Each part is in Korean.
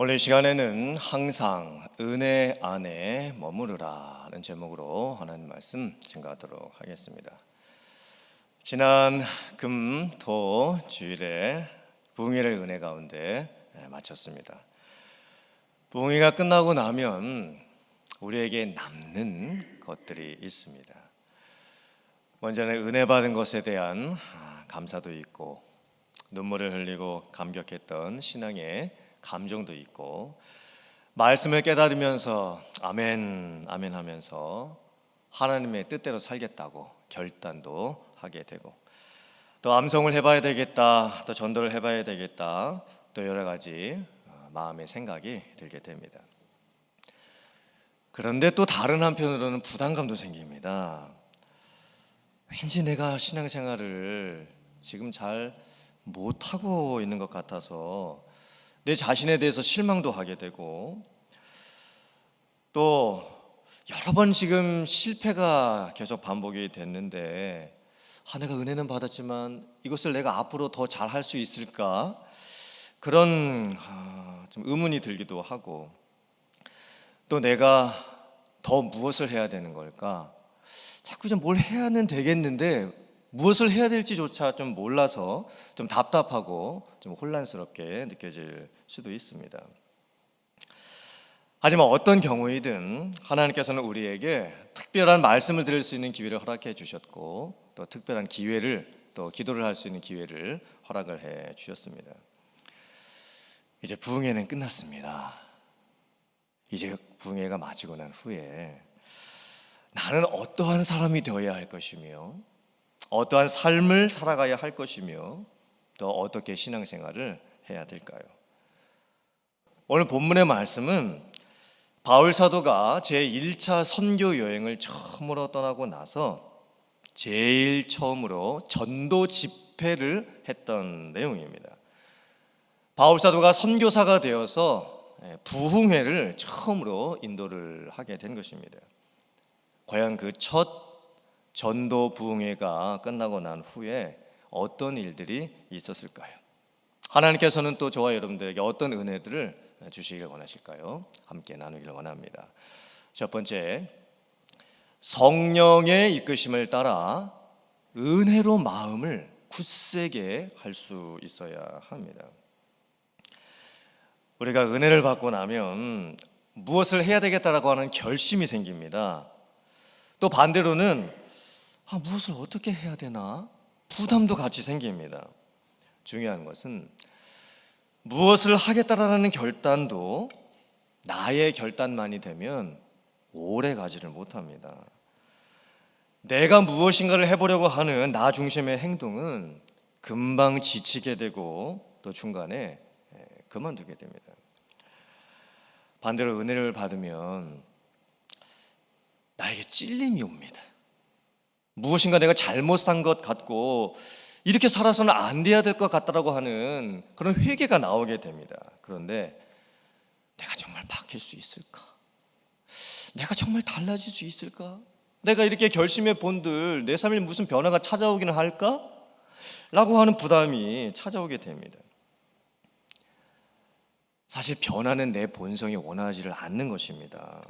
오늘 시간에는 항상 은혜 안에 머무르라는 제목으로 하나님 말씀 증거하도록 하겠습니다. 지난 금, 토 주일에 부흥회를 은혜 가운데 마쳤습니다. 부흥회가 끝나고 나면 우리에게 남는 것들이 있습니다. 먼저는 은혜 받은 것에 대한 감사도 있고, 눈물을 흘리고 감격했던 신앙의 감정도 있고, 말씀을 깨달으면서 아멘 아멘 하면서 하나님의 뜻대로 살겠다고 결단도 하게 되고, 또 암송을 해봐야 되겠다, 또 전도를 해봐야 되겠다, 또 여러 가지 마음의 생각이 들게 됩니다. 그런데 또 다른 한편으로는 부담감도 생깁니다. 왠지 내가 신앙생활을 지금 잘 못하고 있는 것 같아서 내 자신에 대해서 실망도 하게 되고, 또 여러 번 지금 실패가 계속 반복이 됐는데 내가 은혜는 받았지만 이것을 내가 앞으로 더 잘할 수 있을까? 그런 좀 의문이 들기도 하고, 또 내가 더 무엇을 해야 되는 걸까? 자꾸 좀 뭘 해야는 되겠는데 무엇을 해야 될지조차 좀 몰라서 좀 답답하고 좀 혼란스럽게 느껴질 수도 있습니다. 하지만 어떤 경우이든 하나님께서는 우리에게 특별한 말씀을 들을 수 있는 기회를 허락해 주셨고, 또 특별한 기회를, 또 기도를 할 수 있는 기회를 허락을 해 주셨습니다. 이제 부흥회는 끝났습니다. 이제 부흥회가 마치고 난 후에 나는 어떠한 사람이 되어야 할 것이며, 어떠한 삶을 살아가야 할 것이며, 또 어떻게 신앙생활을 해야 될까요? 오늘 본문의 말씀은 바울 사도가 제1차 선교 여행을 처음으로 떠나고 나서 제일 처음으로 전도 집회를 했던 내용입니다. 바울 사도가 선교사가 되어서 부흥회를 처음으로 인도를 하게 된 것입니다. 과연 그 첫 전도 부흥회가 끝나고 난 후에 어떤 일들이 있었을까요? 하나님께서는 또 저와 여러분들에게 어떤 은혜들을 주시길 원하실까요? 함께 나누기를 원합니다. 첫 번째, 성령의 이끄심을 따라 은혜로 마음을 굳세게 할 수 있어야 합니다. 우리가 은혜를 받고 나면 무엇을 해야 되겠다라고 하는 결심이 생깁니다. 또 반대로는 무엇을 어떻게 해야 되나? 부담도 같이 생깁니다. 중요한 것은 무엇을 하겠다라는 결단도 나의 결단만이 되면 오래 가지를 못합니다. 내가 무엇인가를 해보려고 하는 나 중심의 행동은 금방 지치게 되고, 또 중간에 그만두게 됩니다. 반대로 은혜를 받으면 나에게 찔림이 옵니다. 무엇인가 내가 잘못 산 것 같고 이렇게 살아서는 안 돼야 될 것 같다라고 하는 그런 회개가 나오게 됩니다. 그런데 내가 정말 바뀔 수 있을까? 내가 정말 달라질 수 있을까? 내가 이렇게 결심해 본들 내 삶에 무슨 변화가 찾아오기는 할까? 라고 하는 부담이 찾아오게 됩니다. 사실 변화는 내 본성이 원하지를 않는 것입니다.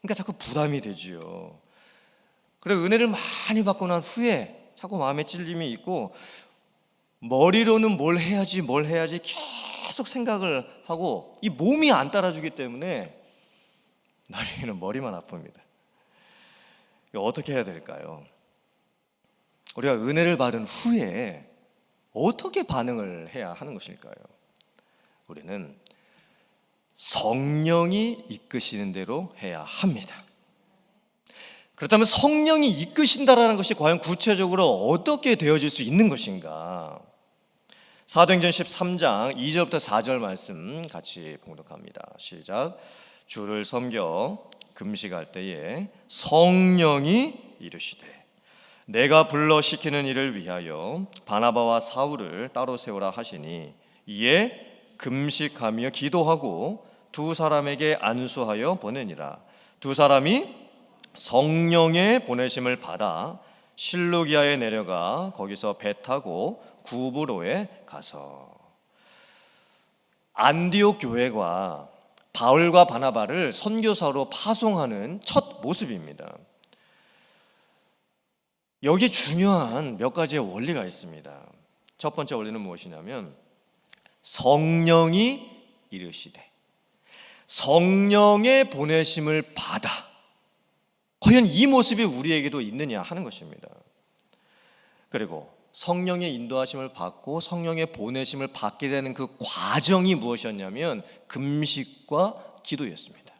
그러니까 자꾸 부담이 되지요. 그래, 은혜를 많이 받고 난 후에 자꾸 마음에 찔림이 있고, 머리로는 뭘 해야지 계속 생각을 하고 이 몸이 안 따라주기 때문에 나중에는 머리만 아픕니다. 이거 어떻게 해야 될까요? 우리가 은혜를 받은 후에 어떻게 반응을 해야 하는 것일까요? 우리는 성령이 이끄시는 대로 해야 합니다. 그렇다면 성령이 이끄신다라는 것이 과연 구체적으로 어떻게 되어질 수 있는 것인가? 사도행전 13장 2절부터 4절 말씀 같이 봉독합니다. 시작. 주를 섬겨 금식할 때에 성령이 이르시되 내가 불러 시키는 일을 위하여 바나바와 사울을 따로 세우라 하시니 이에 금식하며 기도하고 두 사람에게 안수하여 보내니라. 두 사람이 성령의 보내심을 받아 실루기아에 내려가 거기서 배 타고 구브로에 가서, 안디옥 교회가 바울과 바나바를 선교사로 파송하는 첫 모습입니다. 여기 중요한 몇 가지의 원리가 있습니다. 첫 번째 원리는 무엇이냐면 성령이 이르시되 성령의 보내심을 받아. 과연 이 모습이 우리에게도 있느냐 하는 것입니다. 그리고 성령의 인도하심을 받고 성령의 보내심을 받게 되는 그 과정이 무엇이었냐면 금식과 기도였습니다.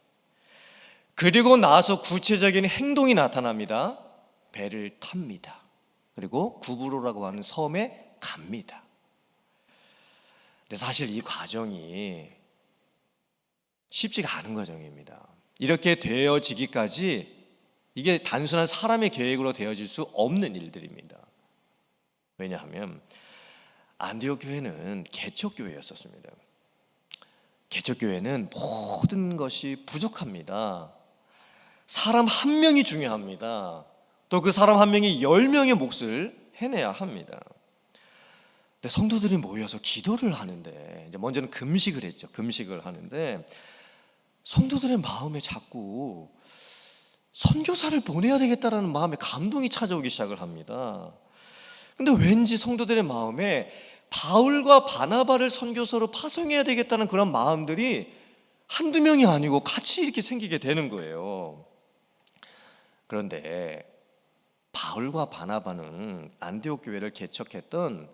그리고 나서 구체적인 행동이 나타납니다. 배를 탑니다. 그리고 구브로라고 하는 섬에 갑니다. 근데 사실 이 과정이 쉽지가 않은 과정입니다. 이렇게 되어지기까지 이게 단순한 사람의 계획으로 되어질 수 없는 일들입니다. 왜냐하면 안디옥 교회는 개척교회였었습니다. 개척교회는 모든 것이 부족합니다. 사람 한 명이 중요합니다. 또 그 사람 한 명이 10명의 몫을 해내야 합니다. 근데 성도들이 모여서 기도를 하는데, 이제 먼저는 금식을 했죠. 금식을 하는데 성도들의 마음에 자꾸 선교사를 보내야 되겠다라는 마음에 감동이 찾아오기 시작을 합니다. 근데 왠지 성도들의 마음에 바울과 바나바를 선교사로 파송해야 되겠다는 그런 마음들이 한두 명이 아니고 같이 이렇게 생기게 되는 거예요. 그런데 바울과 바나바는 안디옥 교회를 개척했던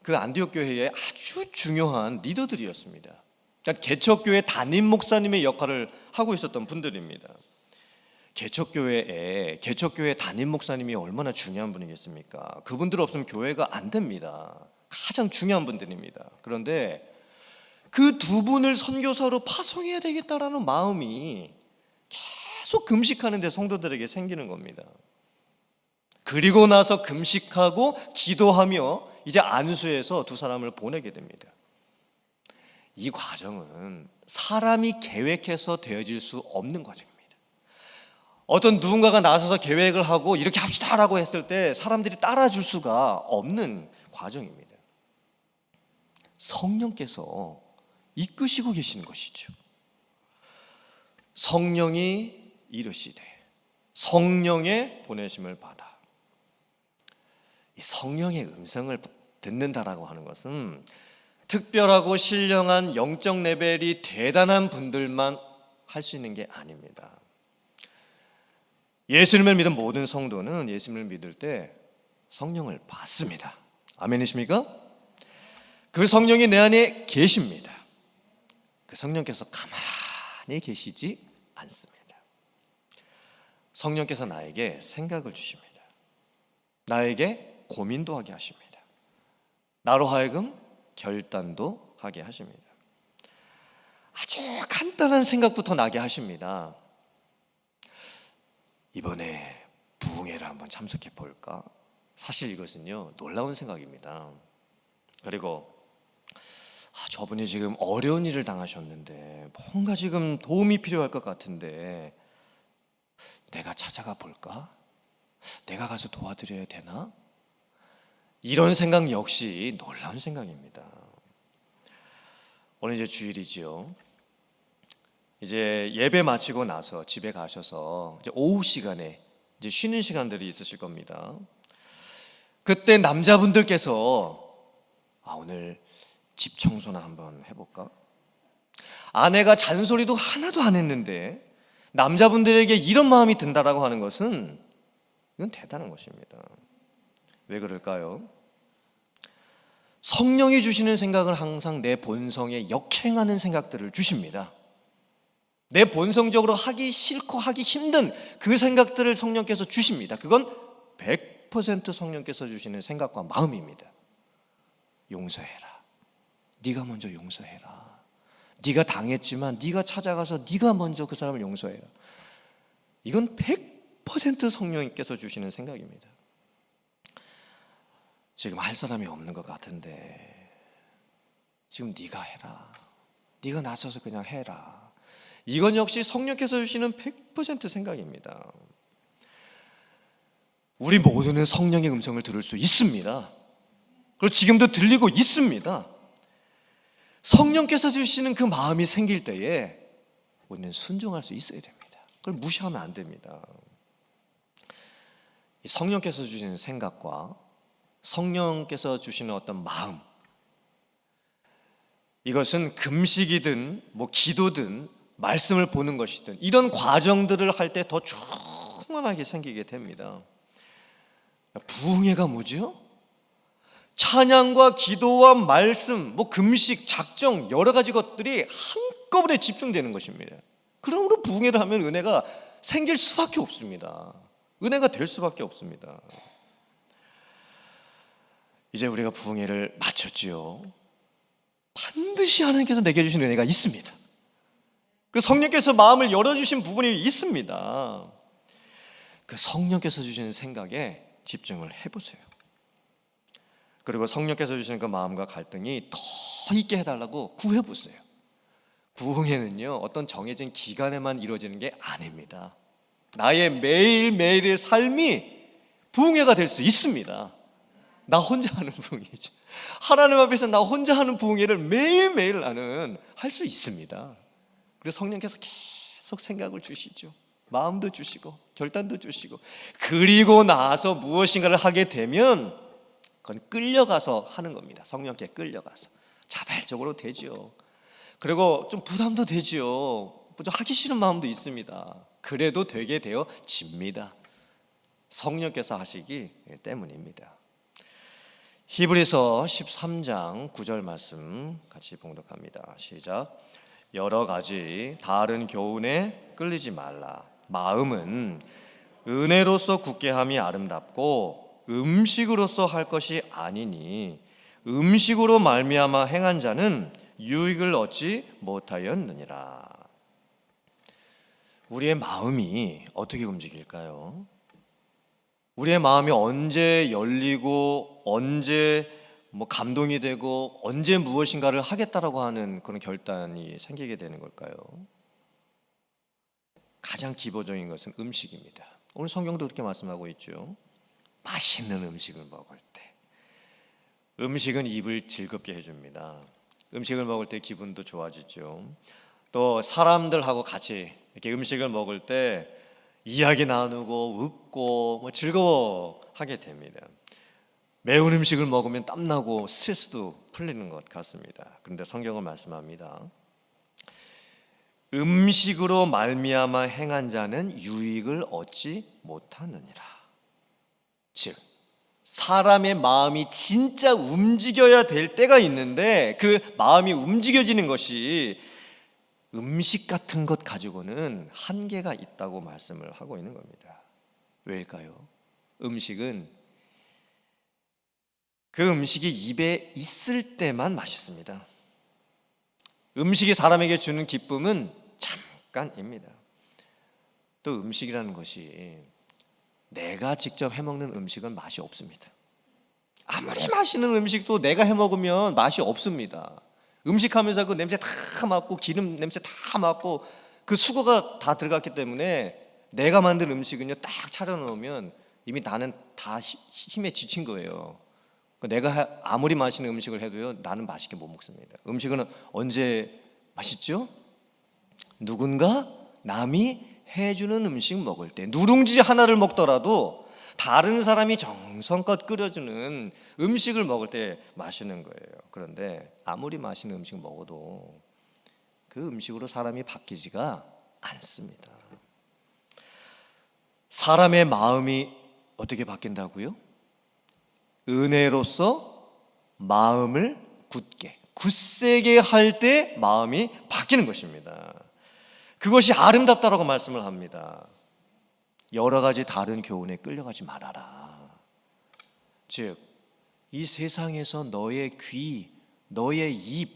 그 안디옥 교회의 아주 중요한 리더들이었습니다. 그러니까 개척교회 담임 목사님의 역할을 하고 있었던 분들입니다. 개척교회 담임 목사님이 얼마나 중요한 분이겠습니까? 그분들 없으면 교회가 안 됩니다. 가장 중요한 분들입니다. 그런데 그 두 분을 선교사로 파송해야 되겠다라는 마음이 계속 금식하는데 성도들에게 생기는 겁니다. 그리고 나서 금식하고 기도하며 이제 안수해서 두 사람을 보내게 됩니다. 이 과정은 사람이 계획해서 되어질 수 없는 과정입니다. 어떤 누군가가 나서서 계획을 하고 이렇게 합시다라고 했을 때 사람들이 따라줄 수가 없는 과정입니다. 성령께서 이끄시고 계시는 것이죠. 성령이 이르시되 성령의 보내심을 받아. 이 성령의 음성을 듣는다라고 하는 것은 특별하고 신령한 영적 레벨이 대단한 분들만 할 수 있는 게 아닙니다. 예수님을 믿은 모든 성도는 예수님을 믿을 때 성령을 받습니다. 아멘이십니까? 그 성령이 내 안에 계십니다. 그 성령께서 가만히 계시지 않습니다. 성령께서 나에게 생각을 주십니다. 나에게 고민도 하게 하십니다. 나로 하여금 결단도 하게 하십니다. 아주 간단한 생각부터 나게 하십니다. 이번에 부흥회를 한번 참석해 볼까? 사실 이것은요 놀라운 생각입니다. 그리고 저분이 지금 어려운 일을 당하셨는데 뭔가 지금 도움이 필요할 것 같은데 내가 찾아가 볼까? 내가 가서 도와드려야 되나? 이런 생각 역시 놀라운 생각입니다. 오늘 이제 주일이지요. 이제 예배 마치고 나서 집에 가셔서 이제 오후 시간에 이제 쉬는 시간들이 있으실 겁니다. 그때 남자분들께서 오늘 집 청소나 한번 해볼까? 아내가 잔소리도 하나도 안 했는데 남자분들에게 이런 마음이 든다라고 하는 것은 이건 대단한 것입니다. 왜 그럴까요? 성령이 주시는 생각은 항상 내 본성에 역행하는 생각들을 주십니다. 내 본성적으로 하기 싫고 하기 힘든 그 생각들을 성령께서 주십니다. 그건 100% 성령께서 주시는 생각과 마음입니다. 용서해라. 네가 먼저 용서해라. 네가 당했지만 네가 찾아가서 네가 먼저 그 사람을 용서해라. 이건 100% 성령께서 주시는 생각입니다. 지금 할 사람이 없는 것 같은데 지금 네가 해라. 네가 나서서 그냥 해라. 이건 역시 성령께서 주시는 100% 생각입니다. 우리 모두는 성령의 음성을 들을 수 있습니다. 그리고 지금도 들리고 있습니다. 성령께서 주시는 그 마음이 생길 때에 우리는 순종할 수 있어야 됩니다. 그걸 무시하면 안 됩니다. 이 성령께서 주시는 생각과 성령께서 주시는 어떤 마음, 이것은 금식이든 기도든 말씀을 보는 것이든 이런 과정들을 할 때 더 충만하게 생기게 됩니다. 부흥회가 뭐죠? 찬양과 기도와 말씀, 금식, 작정 여러 가지 것들이 한꺼번에 집중되는 것입니다. 그러므로 부흥회를 하면 은혜가 생길 수밖에 없습니다. 은혜가 될 수밖에 없습니다. 이제 우리가 부흥회를 마쳤지요. 반드시 하나님께서 내게 주신 은혜가 있습니다. 그 성령께서 마음을 열어주신 부분이 있습니다. 그 성령께서 주시는 생각에 집중을 해보세요. 그리고 성령께서 주시는 그 마음과 갈등이 더 있게 해달라고 구해보세요. 부흥회는요, 어떤 정해진 기간에만 이루어지는 게 아닙니다. 나의 매일매일의 삶이 부흥회가 될 수 있습니다. 나 혼자 하는 부흥회지. 하나님 앞에서 나 혼자 하는 부흥회를 매일매일 나는 할 수 있습니다. 그래서 성령께서 계속 생각을 주시죠. 마음도 주시고 결단도 주시고, 그리고 나서 무엇인가를 하게 되면 그건 끌려가서 하는 겁니다. 성령께 끌려가서 자발적으로 되죠. 그리고 좀 부담도 되죠. 좀 하기 싫은 마음도 있습니다. 그래도 되게 되어집니다. 성령께서 하시기 때문입니다. 히브리서 13장 9절 말씀 같이 봉독합니다. 시작. 여러 가지 다른 교훈에 끌리지 말라. 마음은 은혜로서 굳게 함이 아름답고 음식으로서 할 것이 아니니 음식으로 말미암아 행한 자는 유익을 얻지 못하였느니라. 우리의 마음이 어떻게 움직일까요? 우리의 마음이 언제 열리고 언제 감동이 되고 언제 무엇인가를 하겠다라고 하는 그런 결단이 생기게 되는 걸까요? 가장 기본적인 것은 음식입니다. 오늘 성경도 그렇게 말씀하고 있죠. 맛있는 음식을 먹을 때, 음식은 입을 즐겁게 해줍니다. 음식을 먹을 때 기분도 좋아지죠. 또 사람들하고 같이 이렇게 음식을 먹을 때 이야기 나누고 웃고 즐거워하게 됩니다. 매운 음식을 먹으면 땀나고 스트레스도 풀리는 것 같습니다. 그런데 성경은 말씀합니다. 음식으로 말미암아 행한 자는 유익을 얻지 못하느니라. 즉 사람의 마음이 진짜 움직여야 될 때가 있는데 그 마음이 움직여지는 것이 음식 같은 것 가지고는 한계가 있다고 말씀을 하고 있는 겁니다. 왜일까요? 음식은 그 음식이 입에 있을 때만 맛있습니다. 음식이 사람에게 주는 기쁨은 잠깐입니다. 또 음식이라는 것이 내가 직접 해먹는 음식은 맛이 없습니다. 아무리 맛있는 음식도 내가 해먹으면 맛이 없습니다. 음식하면서 그 냄새 다 맡고 기름 냄새 다 맡고 그 수고가 다 들어갔기 때문에 내가 만든 음식은요 딱 차려놓으면 이미 나는 다 힘에 지친 거예요. 내가 아무리 맛있는 음식을 해도요 나는 맛있게 못 먹습니다. 음식은 언제 맛있죠? 누군가 남이 해주는 음식 먹을 때, 누룽지 하나를 먹더라도 다른 사람이 정성껏 끓여주는 음식을 먹을 때 맛있는 거예요. 그런데 아무리 맛있는 음식 먹어도 그 음식으로 사람이 바뀌지가 않습니다. 사람의 마음이 어떻게 바뀐다고요? 은혜로서 마음을 굳세게 할 때 마음이 바뀌는 것입니다. 그것이 아름답다라고 말씀을 합니다. 여러 가지 다른 교훈에 끌려가지 말아라. 즉, 이 세상에서 너의 귀, 너의 입,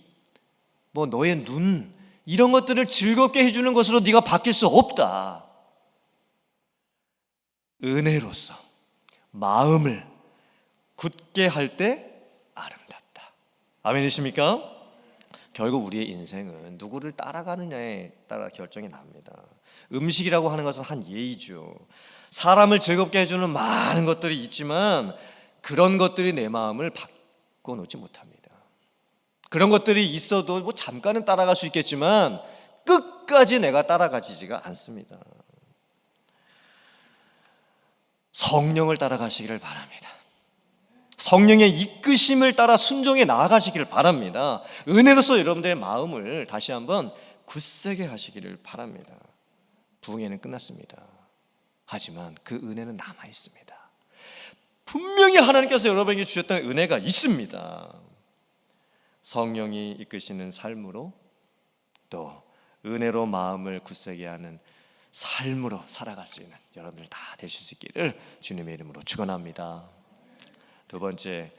너의 눈 이런 것들을 즐겁게 해주는 것으로 네가 바뀔 수 없다. 은혜로서 마음을 굳게 할 때 아름답다. 아멘이십니까? 결국 우리의 인생은 누구를 따라가느냐에 따라 결정이 납니다. 음식이라고 하는 것은 한 예의죠. 사람을 즐겁게 해주는 많은 것들이 있지만 그런 것들이 내 마음을 바꿔놓지 못합니다. 그런 것들이 있어도 뭐 잠깐은 따라갈 수 있겠지만 끝까지 내가 따라가지가 않습니다. 성령을 따라가시기를 바랍니다. 성령의 이끄심을 따라 순종해 나아가시기를 바랍니다. 은혜로서 여러분들의 마음을 다시 한번 굳세게 하시기를 바랍니다. 부흥회는 끝났습니다. 하지만 그 은혜는 남아 있습니다. 분명히 하나님께서 여러분에게 주셨던 은혜가 있습니다. 성령이 이끄시는 삶으로, 또 은혜로 마음을 굳세게 하는 삶으로 살아갈 수 있는 여러분들 다 되실 수 있기를 주님의 이름으로 축원합니다. 두 번째,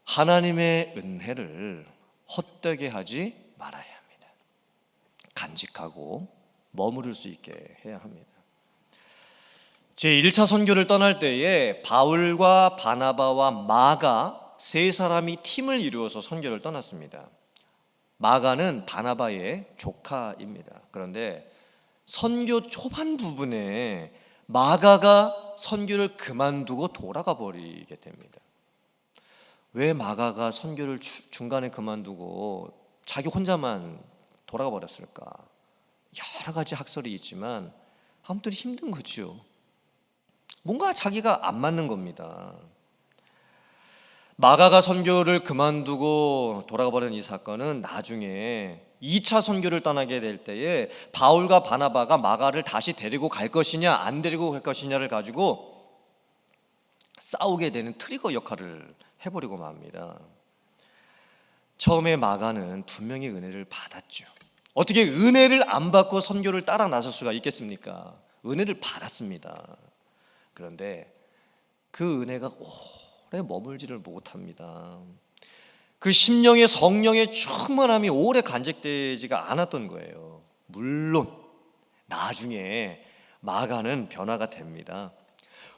하나님의 은혜를 헛되게 하지 말아야 합니다. 간직하고 머무를 수 있게 해야 합니다. 제1차 선교를 떠날 때에 바울과 바나바와 마가 세 사람이 팀을 이루어서 선교를 떠났습니다. 마가는 바나바의 조카입니다. 그런데 선교 초반 부분에 마가가 선교를 그만두고 돌아가 버리게 됩니다. 왜 마가가 선교를 중간에 그만두고 자기 혼자만 돌아가 버렸을까? 여러 가지 학설이 있지만 아무튼 힘든 거죠. 뭔가 자기가 안 맞는 겁니다. 마가가 선교를 그만두고 돌아가 버린 이 사건은 나중에 2차 선교를 떠나게 될 때에 바울과 바나바가 마가를 다시 데리고 갈 것이냐 안 데리고 갈 것이냐를 가지고 싸우게 되는 트리거 역할을 해버리고 맙니다. 처음에 마가는 분명히 은혜를 받았죠. 어떻게 은혜를 안 받고 선교를 따라 나설 수가 있겠습니까? 은혜를 받았습니다. 그런데 그 은혜가 오래 머물지를 못합니다. 그 심령의 성령의 충만함이 오래 간직되지가 않았던 거예요. 물론 나중에 마가는 변화가 됩니다.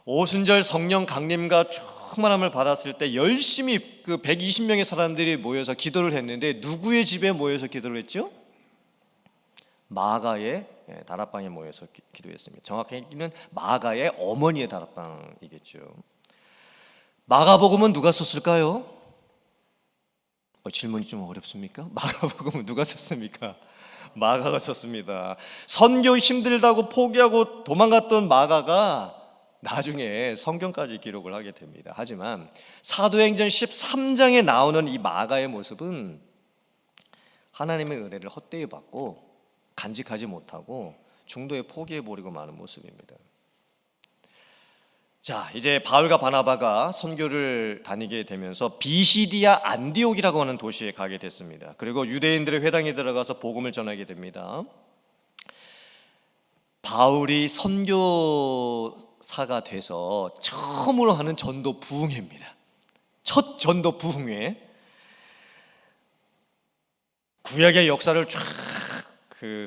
오순절 성령 강림과 충만함을 받았을 때 열심히 그 120명의 사람들이 모여서 기도를 했는데 누구의 집에 모여서 기도를 했죠? 마가의 다락방에 모여서 기도했습니다. 정확히는 마가의 어머니의 다락방이겠죠. 마가복음은 누가 썼을까요? 질문이 좀 어렵습니까? 마가복음은 누가 썼습니까? 마가가 썼습니다. 선교 힘들다고 포기하고 도망갔던 마가가 나중에 성경까지 기록을 하게 됩니다. 하지만 사도행전 13장에 나오는 이 마가의 모습은 하나님의 은혜를 헛되이 받고 간직하지 못하고 중도에 포기해버리고 마는 모습입니다. 자, 이제 바울과 바나바가 선교를 다니게 되면서 비시디아 안디옥이라고 하는 도시에 가게 됐습니다. 그리고 유대인들의 회당에 들어가서 복음을 전하게 됩니다. 바울이 선교사가 돼서 처음으로 하는 전도 부흥회입니다. 첫 전도 부흥회. 구약의 역사를 쫙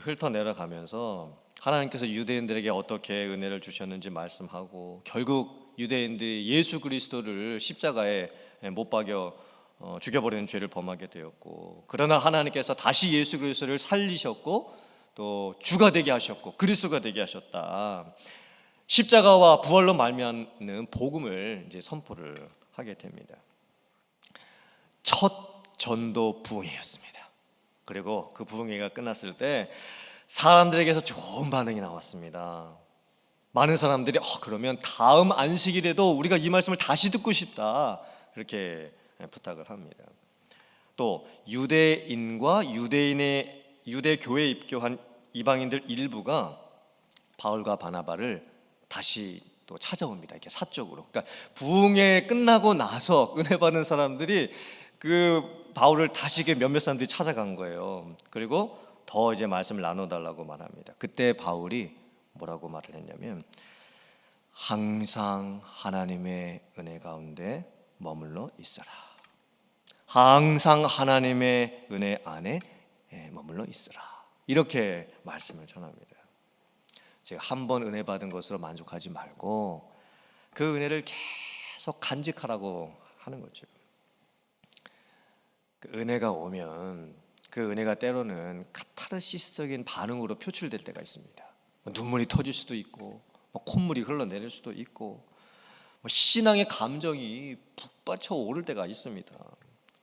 훑어내려가면서 하나님께서 유대인들에게 어떻게 은혜를 주셨는지 말씀하고 결국 유대인들이 예수 그리스도를 십자가에 못 박여 죽여버리는 죄를 범하게 되었고, 그러나 하나님께서 다시 예수 그리스도를 살리셨고 또 주가 되게 하셨고 그리스도가 되게 하셨다. 십자가와 부활로 말미암는 복음을 이제 선포를 하게 됩니다. 첫 전도 부흥회였습니다. 그리고 그 부흥회가 끝났을 때 사람들에게서 좋은 반응이 나왔습니다. 많은 사람들이 그러면 다음 안식일에도 우리가 이 말씀을 다시 듣고 싶다, 그렇게 부탁을 합니다. 또 유대인과 유대 교회에 입교한 이방인들 일부가 바울과 바나바를 다시 또 찾아옵니다. 이렇게 사적으로. 그러니까 부흥회 끝나고 나서 은혜 받은 사람들이 그 바울을 다시 몇몇 사람들이 찾아간 거예요. 그리고 더 이제 말씀을 나눠달라고 말합니다. 그때 바울이 뭐라고 말을 했냐면, 항상 하나님의 은혜 가운데 머물러 있어라. 항상 하나님의 은혜 안에 머물러 있어라. 이렇게 말씀을 전합니다. 제가 한 번 은혜 받은 것으로 만족하지 말고 그 은혜를 계속 간직하라고 하는 거죠. 그 은혜가 오면 그 은혜가 때로는 카타르시스적인 반응으로 표출될 때가 있습니다. 눈물이 터질 수도 있고 콧물이 흘러내릴 수도 있고 신앙의 감정이 북받쳐 오를 때가 있습니다.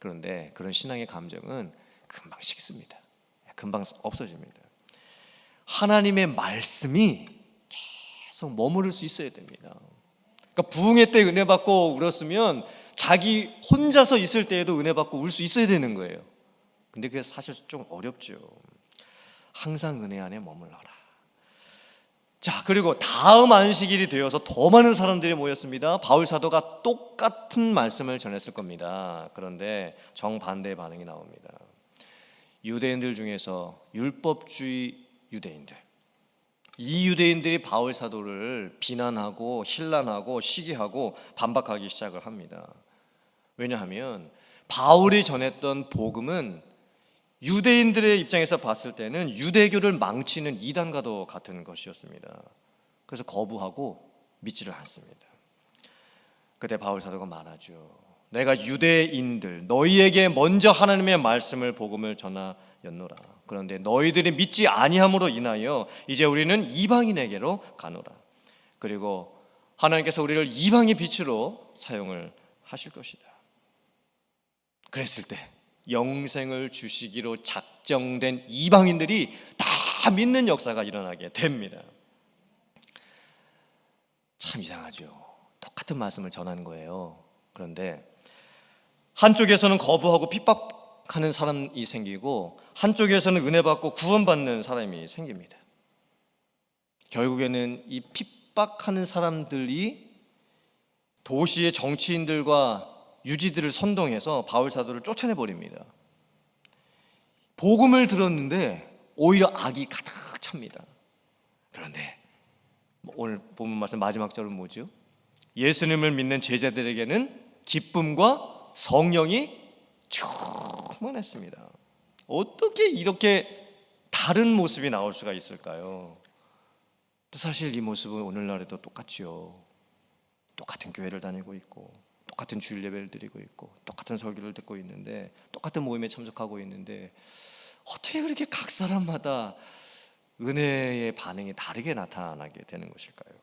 그런데 그런 신앙의 감정은 금방 식습니다. 금방 없어집니다. 하나님의 말씀이 계속 머무를 수 있어야 됩니다. 그러니까 부흥회 때 은혜 받고 울었으면 자기 혼자서 있을 때에도 은혜 받고 울 수 있어야 되는 거예요. 근데 그게 사실 좀 어렵죠. 항상 은혜 안에 머물러라. 자, 그리고 다음 안식일이 되어서 더 많은 사람들이 모였습니다. 바울 사도가 똑같은 말씀을 전했을 겁니다. 그런데 정반대의 반응이 나옵니다. 유대인들 중에서 율법주의 유대인들, 이 유대인들이 바울 사도를 비난하고 신란하고 시기하고 반박하기 시작을 합니다. 왜냐하면 바울이 전했던 복음은 유대인들의 입장에서 봤을 때는 유대교를 망치는 이단과도 같은 것이었습니다. 그래서 거부하고 믿지를 않습니다. 그때 바울 사도가 말하죠. 내가 유대인들 너희에게 먼저 하나님의 말씀을 복음을 전하였노라. 그런데 너희들이 믿지 아니함으로 인하여 이제 우리는 이방인에게로 가노라. 그리고 하나님께서 우리를 이방의 빛으로 사용을 하실 것이다. 그랬을 때 영생을 주시기로 작정된 이방인들이 다 믿는 역사가 일어나게 됩니다. 참 이상하죠. 똑같은 말씀을 전하는 거예요. 그런데 한쪽에서는 거부하고 핍박하는 사람이 생기고 한쪽에서는 은혜 받고 구원받는 사람이 생깁니다. 결국에는 이 핍박하는 사람들이 도시의 정치인들과 유지들을 선동해서 바울 사도를 쫓아내버립니다. 복음을 들었는데 오히려 악이 가득 찹니다. 그런데 오늘 본문 말씀 마지막 절은 뭐죠? 예수님을 믿는 제자들에게는 기쁨과 성령이 충만했습니다. 어떻게 이렇게 다른 모습이 나올 수가 있을까요? 사실 이 모습은 오늘날에도 똑같죠. 똑같은 교회를 다니고 있고 똑같은 주일 예배를 드리고 있고 똑같은 설교를 듣고 있는데 똑같은 모임에 참석하고 있는데 어떻게 그렇게 각 사람마다 은혜의 반응이 다르게 나타나게 되는 것일까요?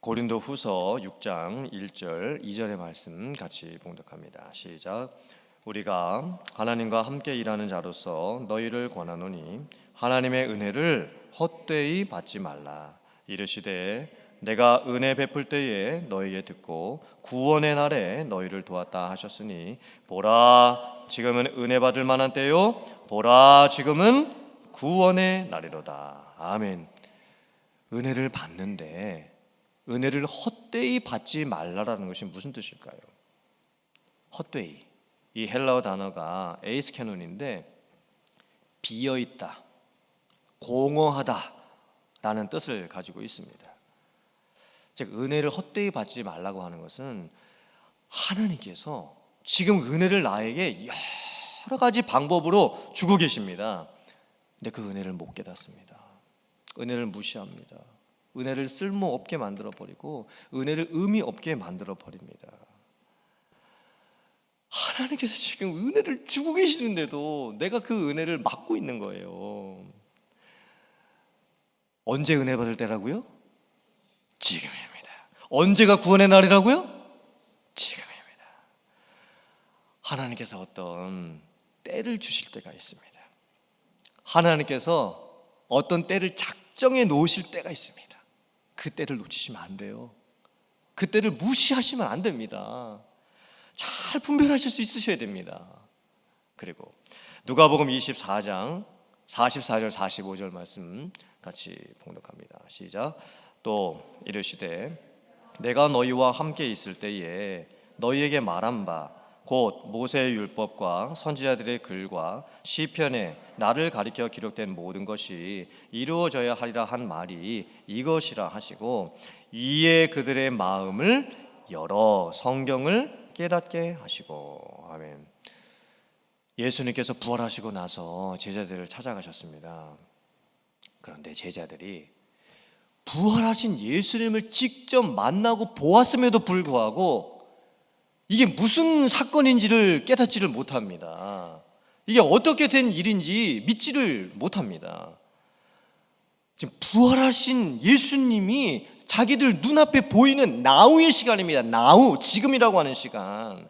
고린도 후서 6장 1절 2절의 말씀 같이 봉독합니다. 시작. 우리가 하나님과 함께 일하는 자로서 너희를 권하노니 하나님의 은혜를 헛되이 받지 말라. 이르시되 내가 은혜 베풀 때에 너희에게 듣고 구원의 날에 너희를 도왔다 하셨으니 보라 지금은 은혜 받을 만한 때요 보라 지금은 구원의 날이로다. 아멘. 은혜를 받는데 은혜를 헛되이 받지 말라라는 것이 무슨 뜻일까요? 헛되이, 이 헬라어 단어가 에이스케논인데 비어있다, 공허하다 라는 뜻을 가지고 있습니다. 즉 은혜를 헛되이 받지 말라고 하는 것은 하나님께서 지금 은혜를 나에게 여러 가지 방법으로 주고 계십니다. 근데 그 은혜를 못 깨닫습니다. 은혜를 무시합니다. 은혜를 쓸모없게 만들어버리고 은혜를 의미 없게 만들어버립니다. 하나님께서 지금 은혜를 주고 계시는데도 내가 그 은혜를 막고 있는 거예요. 언제 은혜 받을 때라고요? 지금입니다. 언제가 구원의 날이라고요? 지금입니다. 하나님께서 어떤 때를 주실 때가 있습니다. 하나님께서 어떤 때를 작정해 놓으실 때가 있습니다. 그 때를 놓치시면 안 돼요. 그 때를 무시하시면 안 됩니다. 잘 분별하실 수 있으셔야 됩니다. 그리고 누가복음 24장 44절 45절 말씀 같이 봉독합니다. 시작. 또 이르시되 내가 너희와 함께 있을 때에 너희에게 말한 바 곧 모세의 율법과 선지자들의 글과 시편에 나를 가리켜 기록된 모든 것이 이루어져야 하리라 한 말이 이것이라 하시고 이에 그들의 마음을 열어 성경을 깨닫게 하시고. 아멘. 예수님께서 부활하시고 나서 제자들을 찾아가셨습니다. 그런데 제자들이 부활하신 예수님을 직접 만나고 보았음에도 불구하고 이게 무슨 사건인지를 깨닫지를 못합니다. 이게 어떻게 된 일인지 믿지를 못합니다. 지금 부활하신 예수님이 자기들 눈앞에 보이는 나우의 시간입니다. 나우, 지금이라고 하는 시간.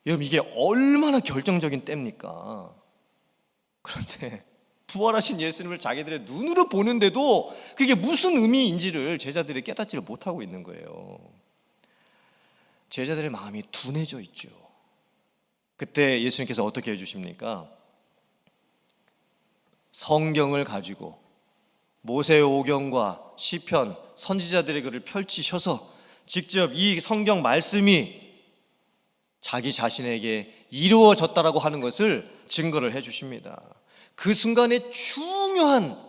여러분, 이게 얼마나 결정적인 때입니까? 그런데 부활하신 예수님을 자기들의 눈으로 보는데도 그게 무슨 의미인지를 제자들이 깨닫지를 못하고 있는 거예요. 제자들의 마음이 둔해져 있죠. 그때 예수님께서 어떻게 해주십니까? 성경을 가지고 모세의 오경과 시편, 선지자들의 글을 펼치셔서 직접 이 성경 말씀이 자기 자신에게 이루어졌다라고 하는 것을 증거를 해주십니다. 그 순간에 중요한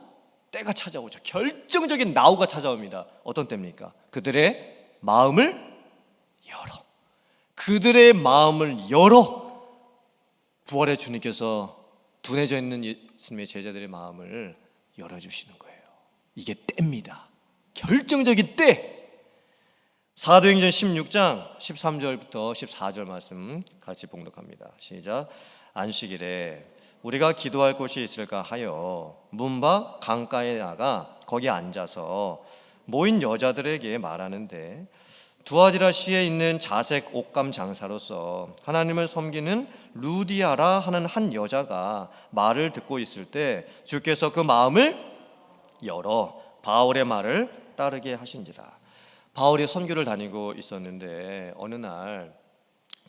때가 찾아오죠. 결정적인 나우가 찾아옵니다. 어떤 때입니까? 그들의 마음을 열어. 그들의 마음을 열어 부활의 주님께서 둔해져 있는 예수님의 제자들의 마음을 열어주시는 거예요. 이게 때입니다. 결정적인 때. 사도행전 16장 13절부터 14절 말씀 같이 봉독합니다. 시작. 안식일에 우리가 기도할 곳이 있을까 하여 문 밖 강가에 나가 거기 앉아서 모인 여자들에게 말하는데, 두아디라시에 있는 자색 옷감 장사로서 하나님을 섬기는 루디아라 하는 한 여자가 말을 듣고 있을 때 주께서 그 마음을 열어 바울의 말을 따르게 하신지라. 바울이 선교를 다니고 있었는데 어느 날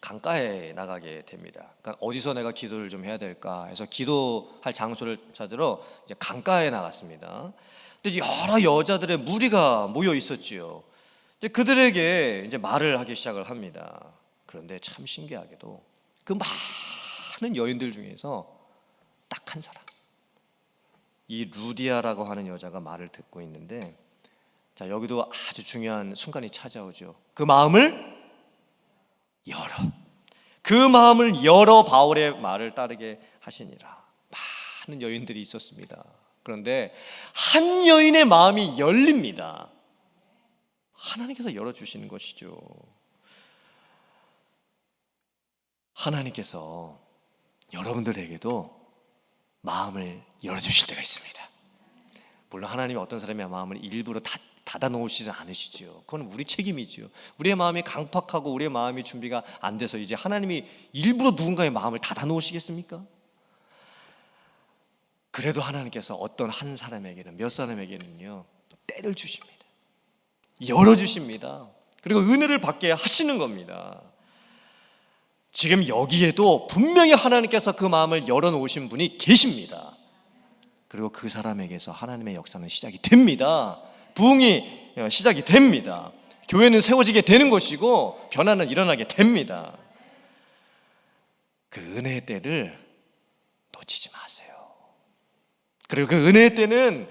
강가에 나가게 됩니다. 그러니까 어디서 내가 기도를 좀 해야 될까 해서 기도할 장소를 찾으러 이제 강가에 나갔습니다. 근데 여러 여자들의 무리가 모여 있었지요. 이제 그들에게 이제 말을 하기 시작을 합니다. 그런데 참 신기하게도 그 많은 여인들 중에서 딱 한 사람, 이 루디아라고 하는 여자가 말을 듣고 있는데, 자, 여기도 아주 중요한 순간이 찾아오죠. 그 마음을 열어. 그 마음을 열어 바울의 말을 따르게 하시니라. 많은 여인들이 있었습니다. 그런데 한 여인의 마음이 열립니다. 하나님께서 열어주시는 것이죠. 하나님께서 여러분들에게도 마음을 열어주실 때가 있습니다. 물론 하나님이 어떤 사람의 마음을 일부러 닫아놓으시지 않으시죠. 그건 우리 책임이죠. 우리의 마음이 강팍하고 우리의 마음이 준비가 안 돼서 이제 하나님이 일부러 누군가의 마음을 닫아놓으시겠습니까? 그래도 하나님께서 어떤 한 사람에게는, 몇 사람에게는요, 때를 주십니다. 열어주십니다. 그리고 은혜를 받게 하시는 겁니다. 지금 여기에도 분명히 하나님께서 그 마음을 열어놓으신 분이 계십니다. 그리고 그 사람에게서 하나님의 역사는 시작이 됩니다. 부흥이 시작이 됩니다. 교회는 세워지게 되는 것이고 변화는 일어나게 됩니다. 그 은혜의 때를 놓치지 마세요. 그리고 그 은혜의 때는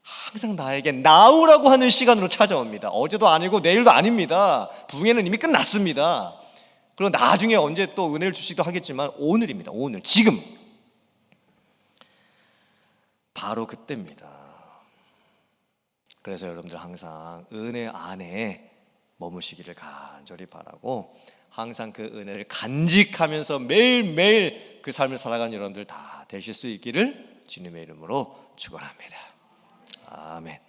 항상 나에게 나우라고 하는 시간으로 찾아옵니다. 어제도 아니고 내일도 아닙니다. 부흥회는 이미 끝났습니다. 그리고 나중에 언제 또 은혜를 주시기도 하겠지만 오늘입니다. 오늘, 지금 바로 그때입니다. 그래서 여러분들 항상 은혜 안에 머무시기를 간절히 바라고, 항상 그 은혜를 간직하면서 매일매일 그 삶을 살아가는 여러분들 다 되실 수 있기를 주님의 이름으로 축원합니다. 아멘.